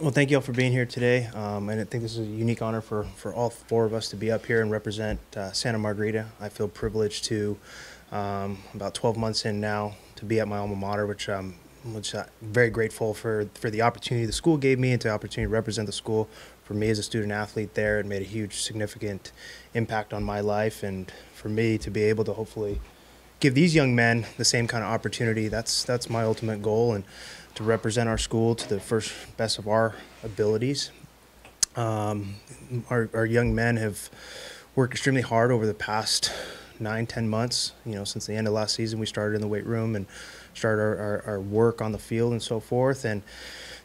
Well, thank you all for being here today, and I think this is a unique honor for all four of us to be up here and represent Santa Margarita. I feel privileged to, about 12 months in now, to be at my alma mater, which I'm very grateful for the opportunity the school gave me and the opportunity to represent the school. For me as a student athlete there, it made a huge, significant impact on my life, and for me to be able to hopefully give these young men the same kind of opportunity, that's my ultimate goal, and to represent our school to the first best of our abilities. Our young men have worked extremely hard over the past 9-10 months. Since the end of last season, we started in the weight room and started our work on the field and so forth, and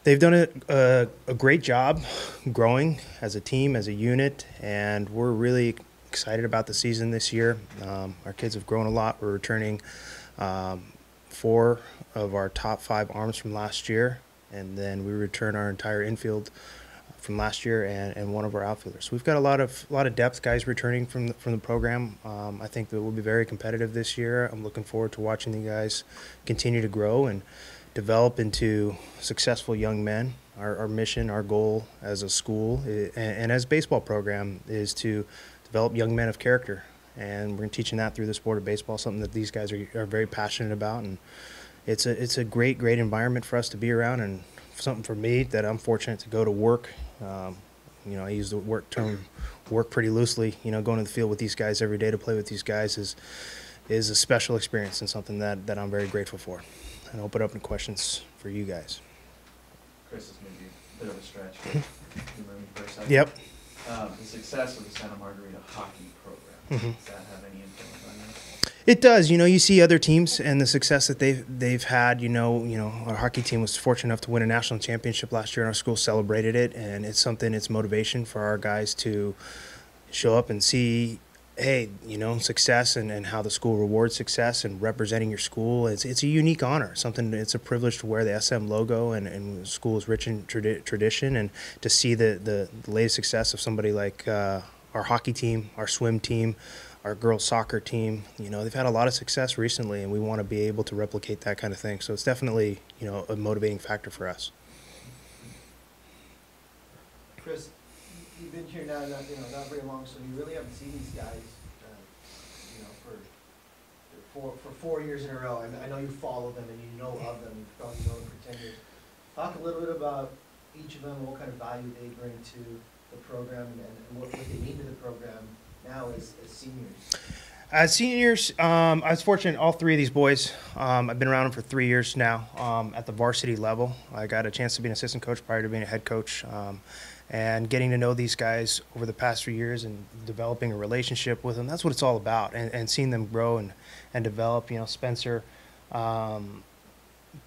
they've done a great job growing as a team, as a unit, and we're really excited about the season this year. Our kids have grown a lot. We're returning 4 of our top 5 arms from last year, and then we return our entire infield from last year and one of our outfielders. So we've got a lot of depth guys returning from the program. I think that we'll be very competitive this year. I'm looking forward to watching the guys continue to grow and develop into successful young men. Our mission, our goal as a school and as a baseball program is to develop young men of character, and we're teaching that through the sport of baseball, something that these guys are very passionate about, and it's a great environment for us to be around, and something for me that I'm fortunate to go to work. I use the work pretty loosely. Going to the field with these guys every day to play with these guys is a special experience and something that I'm very grateful for. And I'll open up to questions for you guys. Chris, this may be a bit of a stretch. But you remember me for a second? Yep. The success of the Santa Margarita hockey program, does that have any influence on you? It does. You see other teams and the success that they've had. Our hockey team was fortunate enough to win a national championship last year, and our school celebrated it. And it's motivation for our guys to show up and see, hey, success and how the school rewards success and representing your school. It's a unique honor. It's a privilege to wear the SM logo, and the school is rich in tradition, and to see the latest success of somebody like our hockey team, our swim team, our girls soccer team. They've had a lot of success recently, and we want to be able to replicate that kind of thing. So it's definitely a motivating factor for us. Chris, you've been here now, not very long, so you really haven't seen these guys, for 4 years in a row. I know you follow them and you know of them. You've probably known them for 10 years. Talk a little bit about each of them, what kind of value they bring to the program, and what they mean to the program now as seniors. As seniors, I was fortunate. All 3 of these boys, I've been around them for 3 years now at the varsity level. I got a chance to be an assistant coach prior to being a head coach. And getting to know these guys over the past 3 years and developing a relationship with them, that's what it's all about. And seeing them grow and develop. Spencer,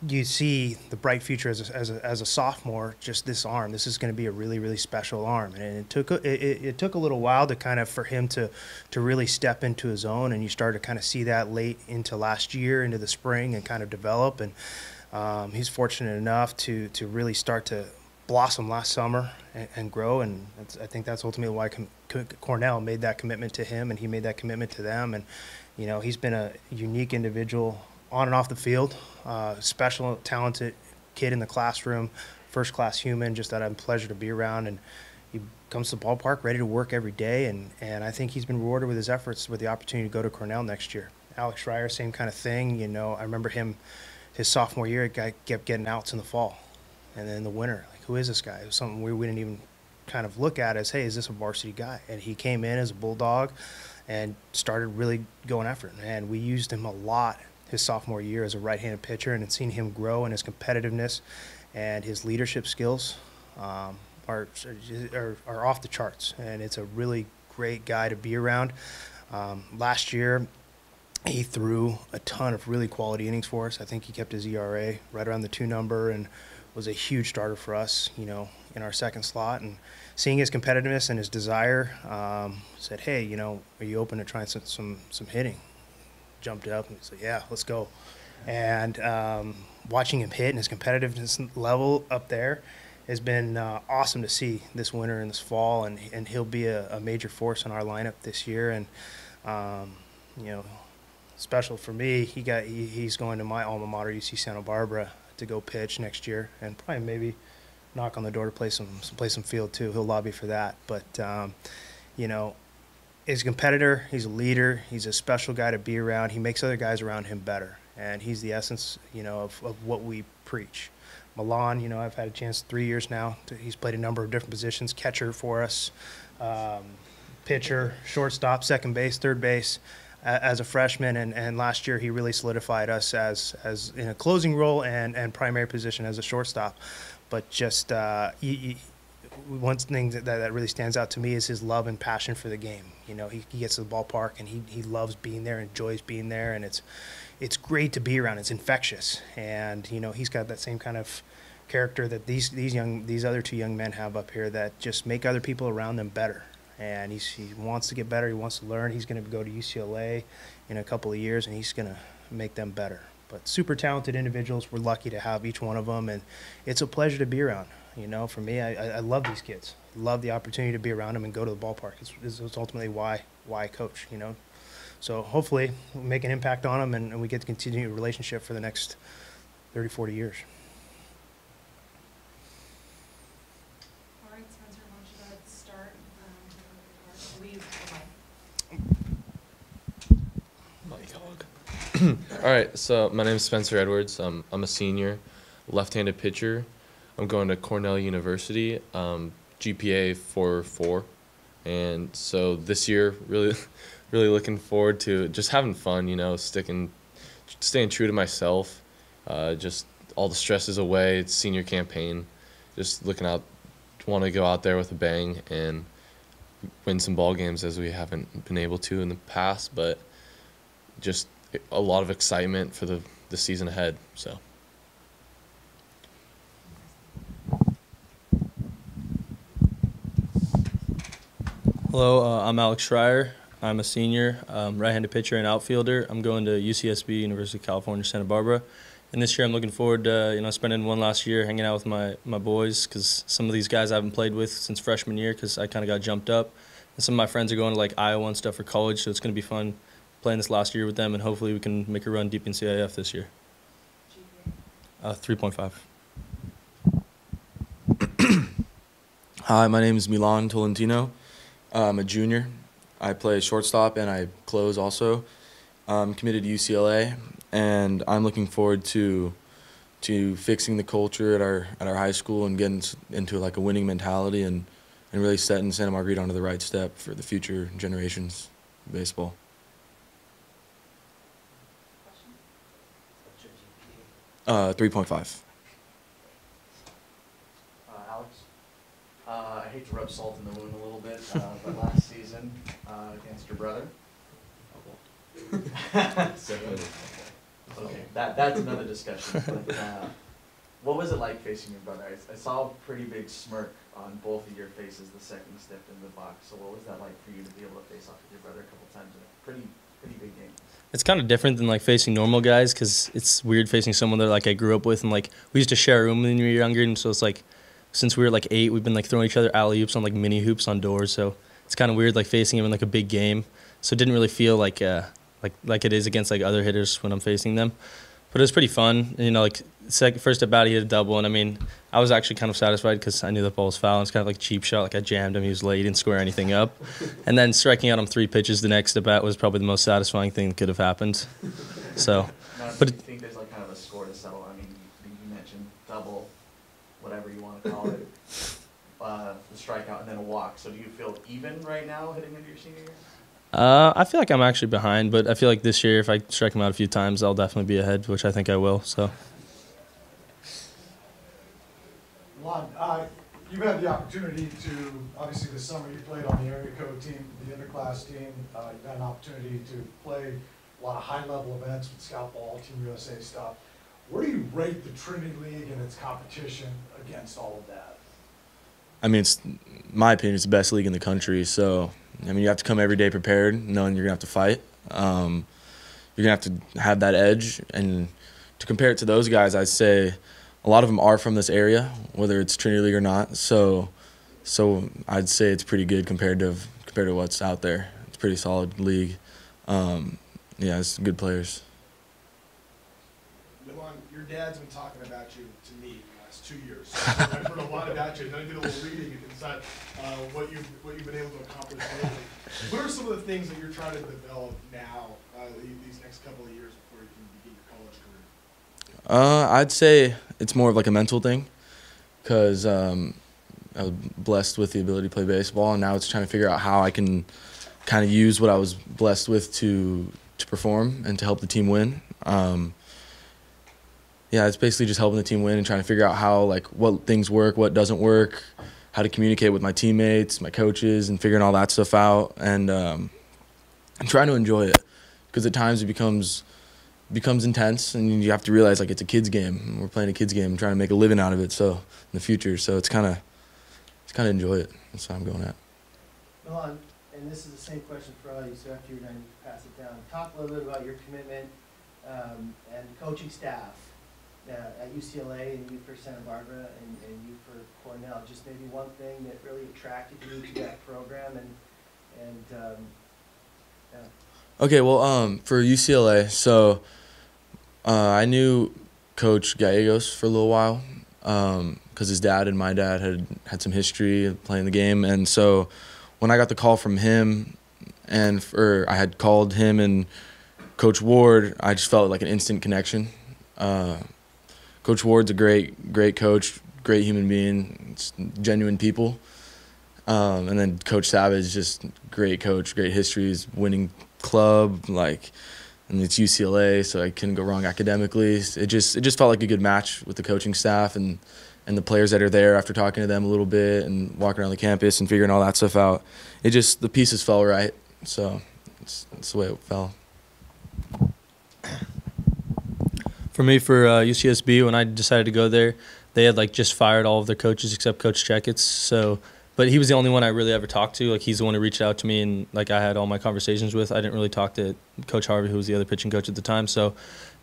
you see the bright future as a sophomore. Just this arm, this is going to be a really special arm. And it took a little while for him to really step into his own. And you start to kind of see that late into last year, into the spring, and kind of develop. And he's fortunate enough to really start to blossom last summer and grow, and I think that's ultimately why Cornell made that commitment to him, and he made that commitment to them. And he's been a unique individual on and off the field, special, talented kid in the classroom, first-class human, just that I'm pleasure to be around. And he comes to the ballpark ready to work every day, and I think he's been rewarded with his efforts with the opportunity to go to Cornell next year. Alex Schrier, same kind of thing. I remember his sophomore year, kept getting outs in the fall, and then in the winter, who is this guy? It was something we didn't even kind of look at as, hey, is this a varsity guy? And he came in as a bulldog and started really going after it. And we used him a lot his sophomore year as a right-handed pitcher, and seeing him grow in his competitiveness and his leadership skills are off the charts. And it's a really great guy to be around. Last year, he threw a ton of really quality innings for us. I think he kept his ERA right around the 2 number and was a huge starter for us, in our second slot. And seeing his competitiveness and his desire, said, hey, are you open to trying some hitting? Jumped up and said, yeah, let's go. And watching him hit and his competitiveness level up there has been awesome to see this winter and this fall, and he'll be a major force in our lineup this year. And special for me, he's going to my alma mater, UC Santa Barbara, to go pitch next year, and probably maybe knock on the door to play some field too. He'll lobby for that. But you know, he's a competitor. He's a leader. He's a special guy to be around. He makes other guys around him better, and he's the essence, you know, of what we preach. Milan, you know, I've had a chance 3 years now. He's played a number of different positions: catcher for us, pitcher, shortstop, second base, third base. As a freshman, and last year he really solidified us as in a closing role and primary position as a shortstop. But just one thing that really stands out to me is his love and passion for the game. You know, he gets to the ballpark and he loves being there, enjoys being there, and it's great to be around. It's infectious, and you know, he's got that same kind of character that these other two young men have up here that just make other people around them better. And he wants to get better. He wants to learn. He's going to go to UCLA in a couple of years, and he's going to make them better. But super talented individuals. We're lucky to have each one of them, and it's a pleasure to be around. You know, for me, I love these kids. Love the opportunity to be around them and go to the ballpark. It's ultimately why I coach, you know. So hopefully we'll make an impact on them, and we get to continue a relationship for the next 30, 40 years. All right, so my name is Spencer Edwards. I'm a senior, left-handed pitcher. I'm going to Cornell University, GPA 4.4, and so this year, really looking forward to just having fun. You know, staying true to myself. Just all the stresses away. It's senior campaign. Just want to go out there with a bang and win some ball games as we haven't been able to in the past, but just a lot of excitement for the season ahead. So. Hello, I'm Alex Schrier. I'm a senior, right-handed pitcher and outfielder. I'm going to UCSB, University of California, Santa Barbara. And this year I'm looking forward to spending one last year hanging out with my boys, because some of these guys I haven't played with since freshman year because I kind of got jumped up. And some of my friends are going to like Iowa and stuff for college, so it's going to be fun playing this last year with them, and hopefully we can make a run deep in CIF this year. 3.5. Hi, my name is Milan Tolentino. I'm a junior. I play shortstop and I close also. I'm committed to UCLA, and I'm looking forward to fixing the culture at our high school and getting into like a winning mentality and really setting Santa Margarita onto the right step for the future generations of baseball. 3.5. Alex, I hate to rub salt in the wound a little bit, but last season against your brother. Okay, that's another discussion. But, what was it like facing your brother? I saw a pretty big smirk on both of your faces the second you stepped into the box. So what was that like for you to be able to face off with your brother a couple times in a pretty big game? It's kind of different than like facing normal guys, because it's weird facing someone that like I grew up with, and like we used to share a room when we were younger, and so it's like since we were like 8, we've been like throwing each other alley oops on like mini hoops on doors. So it's kind of weird like facing him in like a big game. So it didn't really feel like it is against like other hitters when I'm facing them. But it was pretty fun. You know, like first at bat he hit a double, and I mean I was actually kind of satisfied because I knew the ball was foul. It's kind of like a cheap shot. Like I jammed him. He was late. He didn't square anything up. And then striking out him 3 pitches the next at bat was probably the most satisfying thing that could have happened. So, now, but do you think there's like kind of a score to settle? I mean, you mentioned double, whatever you want to call it, the strikeout, and then a walk. So do you feel even right now heading into your senior year? I feel like I'm actually behind, but I feel like this year if I strike him out a few times, I'll definitely be ahead, which I think I will. So. Lon, you've had the opportunity to, obviously this summer you played on the area code team, the interclass team. You've had an opportunity to play a lot of high-level events with Scout Ball, Team USA stuff. Where do you rate the Trinity League and its competition against all of that? I mean, it's in my opinion, it's the best league in the country. So, I mean, you have to come every day prepared, knowing you're going to have to fight. You're going to have that edge. And to compare it to those guys, I'd say a lot of them are from this area, whether it's Trinity League or not. So I'd say it's pretty good compared to what's out there. It's a pretty solid league. Yeah, it's good players. Milan, your dad's been talking about you to me the last 2 years. years. I've heard a lot about you, and I did a little reading inside what you've been able to accomplish lately. What are some of the things that you're trying to develop now, these next couple of years before you can begin your college career? I'd say it's more of like a mental thing, because I was blessed with the ability to play baseball, and now it's trying to figure out how I can kind of use what I was blessed with to perform and to help the team win. Yeah, it's basically just helping the team win and trying to figure out how, like, what things work, what doesn't work, how to communicate with my teammates, my coaches, and figuring all that stuff out. And I'm trying to enjoy it, because at times it becomes intense, and you have to realize, like, it's a kid's game. We're playing a kid's game and trying to make a living out of it. So in the future, so it's kind of enjoy it. That's what I'm going at. Milan, and this is the same question for all you, so after you're done, you can pass it down. Talk a little bit about your commitment and coaching staff at UCLA and you for Santa Barbara and you for Cornell. Just maybe one thing that really attracted you to that program and yeah. Okay, well, for UCLA, so I knew Coach Gallegos for a little while, because his dad and my dad had some history of playing the game, and so when I got the call from him, I had called him and Coach Ward, I just felt like an instant connection. Coach Ward's a great coach, great human being, genuine people. And then Coach Savage, just great coach, great history, he's winning club, and it's UCLA, so I couldn't go wrong academically. It just felt like a good match with the coaching staff and the players that are there after talking to them a little bit and walking around the campus and figuring all that stuff out. The pieces fell right, so it's the way it fell. For me, for UCSB, when I decided to go there, they had just fired all of their coaches except Coach Checketts. So, but he was the only one I really ever talked to. He's the one who reached out to me and I had all my conversations with. I didn't really talk to Coach Harvey, who was the other pitching coach at the time. So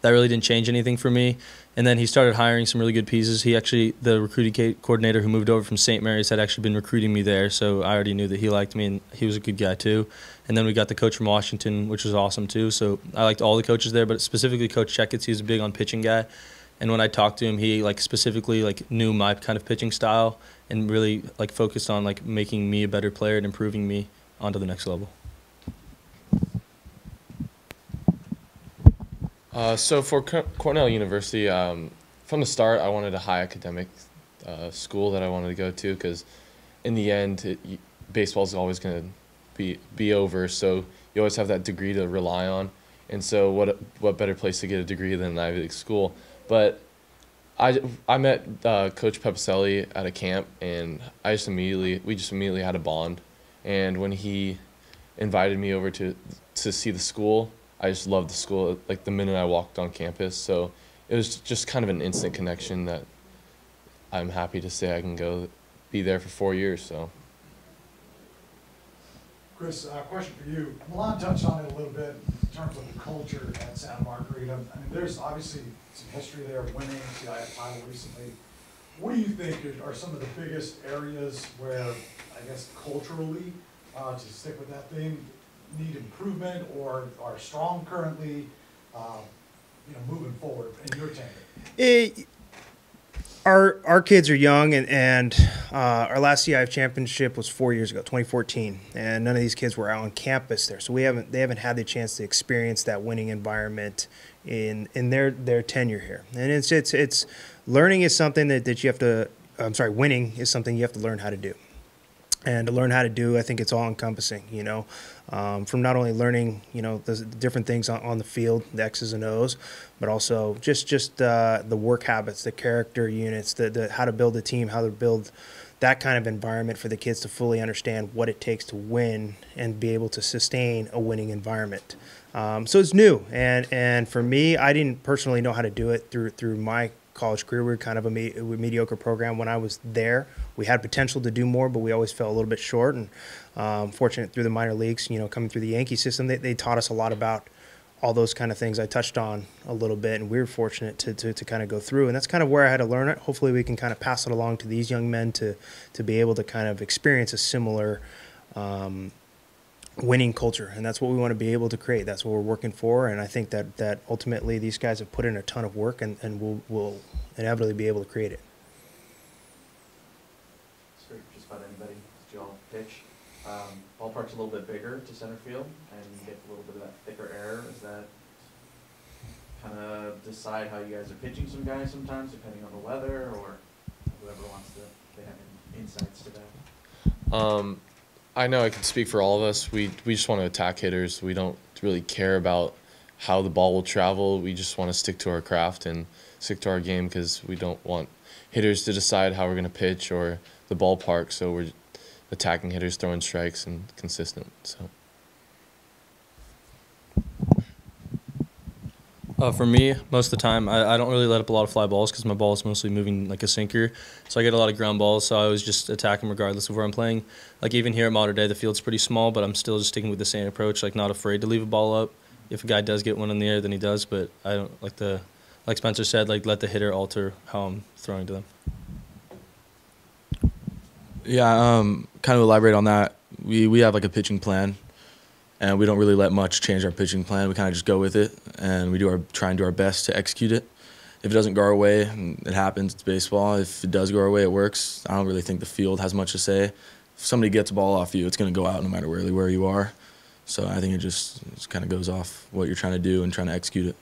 that really didn't change anything for me. And then he started hiring some really good pieces. The recruiting coordinator who moved over from St. Mary's had actually been recruiting me there. So I already knew that he liked me and he was a good guy too. And then we got the coach from Washington, which was awesome too. So I liked all the coaches there, but specifically Coach Checketts, he was a big on pitching guy. And when I talked to him, he specifically knew my kind of pitching style and really focused on making me a better player and improving me onto the next level. So for Cornell University, from the start, I wanted a high academic school that I wanted to go to, because in the end, baseball is always going to be over. So you always have that degree to rely on. And so what better place to get a degree than an Ivy League school? But I met Coach Pepicelli at a camp, and we just immediately had a bond. And when he invited me over to see the school, I just loved the school the minute I walked on campus. So it was just kind of an instant connection that I'm happy to say I can go be there for 4 years. So. Chris, question for you. Milan touched on it a little bit in terms of the culture at Santa Margarita. I mean, there's obviously some history there, winning the title recently. What do you think are some of the biggest areas where, I guess, culturally, to stick with that theme, need improvement or are strong currently, moving forward in your tenure? Our kids are young, and our last CIF championship was 4 years ago, 2014, and none of these kids were out on campus there, so they haven't had the chance to experience that winning environment in their tenure here. And it's learning is something that you have to. Winning is something you have to learn how to do. And to learn how to do, I think it's all encompassing, from not only learning, the different things on the field, the X's and O's, but also just the work habits, the character units, the how to build a team, how to build that kind of environment for the kids to fully understand what it takes to win and be able to sustain a winning environment. So it's new, and for me, I didn't personally know how to do it through my college career. We were kind of a mediocre program when I was there. We had potential to do more, but we always fell a little bit short. And fortunate through the minor leagues, coming through the Yankee system, they taught us a lot about all those kind of things I touched on a little bit, and we were fortunate to kind of go through. And that's kind of where I had to learn it. Hopefully we can kind of pass it along to these young men to be able to kind of experience a similar winning culture, and that's what we want to be able to create. That's what we're working for, and I think that ultimately these guys have put in a ton of work, and we'll inevitably be able to create it. for just about anybody, because you all pitch. Ballpark's a little bit bigger to center field, and you get a little bit of that thicker air. Is that kind of decide how you guys are pitching some guys sometimes, depending on the weather, or whoever wants to, they have any insights to that? I know I can speak for all of us. We just want to attack hitters. We don't really care about how the ball will travel. We just want to stick to our craft and stick to our game, because we don't want hitters to decide how we're going to pitch or the ballpark. So we're attacking hitters, throwing strikes, and consistent. So. For me, most of the time, I don't really let up a lot of fly balls because my ball is mostly moving like a sinker. So I get a lot of ground balls, so I always just attack them regardless of where I'm playing. Like even here at Mater Dei, the field's pretty small, but I'm still just sticking with the same approach, like not afraid to leave a ball up. If a guy does get one in the air, then he does, but I don't, like Spencer said, like let the hitter alter how I'm throwing to them. Yeah, kind of elaborate on that. We have like a pitching plan, and we don't really let much change our pitching plan. We kind of just go with it, and we try and do our best to execute it. If it doesn't go our way, it happens. It's baseball. If it does go our way, it works. I don't really think the field has much to say. If somebody gets a ball off you, it's going to go out no matter where you are. So I think it just kind of goes off what you're trying to do and trying to execute it.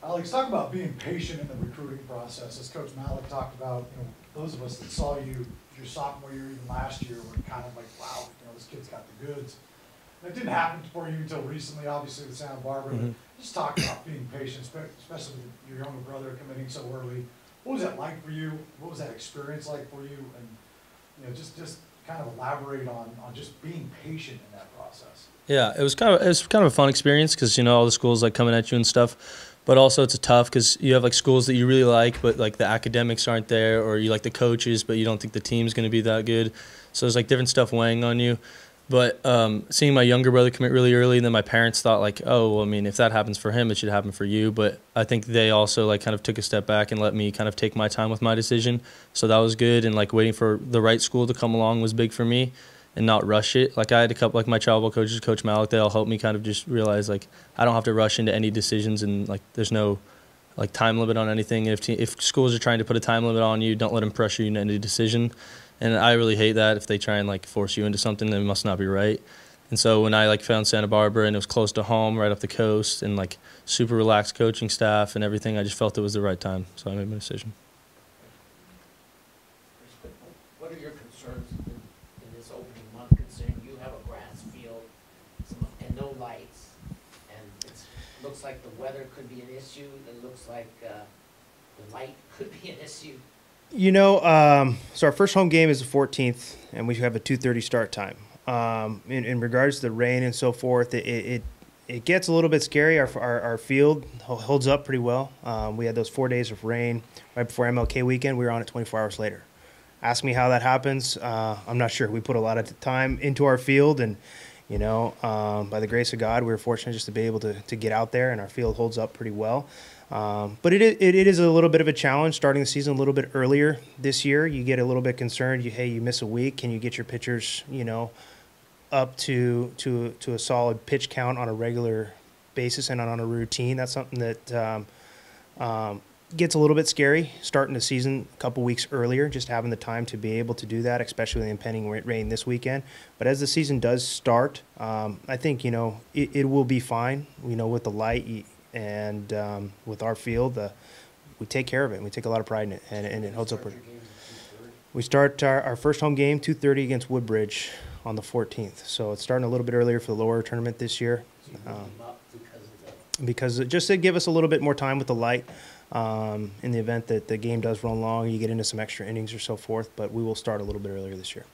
Alex, talk about being patient in the recruiting process. As Coach Malec talked about, those of us that saw you your sophomore year, even last year, were kind of like, wow, this kid's got the goods. And it didn't happen for you until recently, obviously, with Santa Barbara. Mm-hmm. But just talk about being patient, especially with your younger brother committing so early. What was that like for you? What was that experience like for you? And just kind of elaborate on just being patient in that process. Yeah, it was kind of a fun experience because all the schools like coming at you and stuff. But also it's tough because you have like schools that you really like, but like the academics aren't there, or you like the coaches, but you don't think the team's going to be that good. So there's like different stuff weighing on you. But seeing my younger brother commit really early, and then my parents thought like, oh, well, I mean, if that happens for him, it should happen for you. But I think they also like kind of took a step back and let me kind of take my time with my decision. So that was good. And like waiting for the right school to come along was big for me, and not rush it. Like I had a couple, like my travel ball coaches, Coach Malec, they all helped me kind of just realize like I don't have to rush into any decisions, and like there's no like time limit on anything. If schools are trying to put a time limit on you, don't let them pressure you into any decision. And I really hate that. If they try and like force you into something, then it must not be right. And so when I like found Santa Barbara and it was close to home, right up the coast, and like super relaxed coaching staff and everything, I just felt it was the right time. So I made my decision. What are your concerns in this opening month, considering you have a grass field and no lights, and it looks like the weather could be an issue, it looks like the light could be an issue? So our first home game is the 14th, and we have a 2:30 start time. In regards to the rain and so forth, it gets a little bit scary. Our field holds up pretty well. We had those 4 days of rain right before MLK weekend. We were on it 24 hours later. Ask me how that happens. I'm not sure. We put a lot of time into our field, and by the grace of God, we were fortunate just to be able to get out there, and our field holds up pretty well. But it is a little bit of a challenge starting the season a little bit earlier this year. You get a little bit concerned. You miss a week. Can you get your pitchers, up to a solid pitch count on a regular basis and on a routine? That's something that gets a little bit scary starting the season a couple weeks earlier, just having the time to be able to do that, especially with the impending rain this weekend. But as the season does start, I think, it will be fine, with the light and with our field. We take care of it. We take a lot of pride in it, and it holds up. We start our first home game 2:30 against Woodbridge on the 14th. So it's starting a little bit earlier for the lower tournament this year. Because just to give us a little bit more time with the light, in the event that the game does run long, you get into some extra innings or so forth. But we will start a little bit earlier this year.